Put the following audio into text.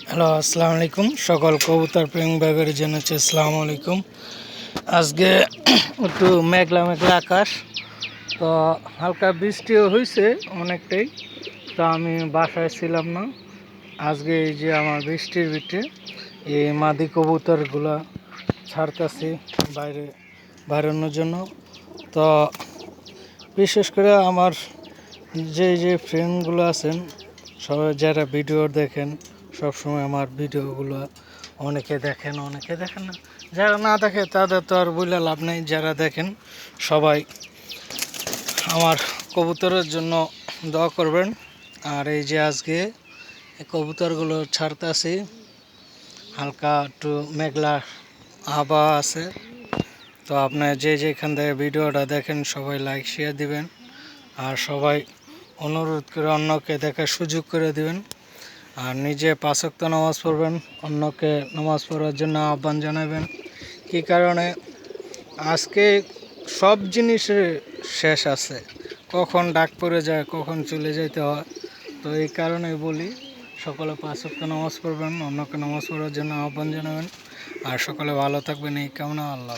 Hello, আসসালামু আলাইকুম। সকল কবুতর প্রেম ভাইদের জানাচ্ছি আসসালামু আলাইকুম। আজকে একটু মেঘলা মেঘলা আকাশ, তো হালকা বৃষ্টিও হয়েছে অনেকটাই। তো আমি বাসায় ছিলাম না আজকে। এই যে আমার বৃষ্টির ভিতরে এই মাদি কবুতরগুলো ছাড়তেছি বাইরে বেরোনোর জন্য। তো বিশেষ করে আমার যে ফ্রেন্ডগুলো আছেন, সবাই যারা ভিডিও দেখেন, সবসময় আমার ভিডিওগুলো অনেকে দেখেন না। যারা না দেখে তাদের তো আর বলে লাভ নেই। যারা দেখেন সবাই আমার কবুতরের জন্য দোয়া করবেন। আর এই যে আজকে এই কবুতরগুলো ছাড়তেছি, হালকা একটু মেঘলা আবহাওয়া আছে। তো আপনার যেখান থেকে ভিডিওটা দেখেন সবাই লাইক শেয়ার দিবেন, আর সবাই অনুরোধ করে অন্যকে দেখার সুযোগ করে দিবেন। আর নিজে 5 ওয়াক্ত নামাজ পড়বেন, অন্যকে নামাজ পড়ার জন্য আহ্বান জানাবেন। কী কারণে আজকে সব জিনিসের শেষ আছে, কখন ডাক পড়ে যায়, কখন চলে যেতে হয়। তো এই কারণে বলি, সকলে 5 ওয়াক্ত নামাজ পড়বেন, অন্যকে নামাজ পড়ার জন্য আহ্বান জানাবেন। আর সকলে ভালো থাকবেন, এই কামনা। আল্লাহ।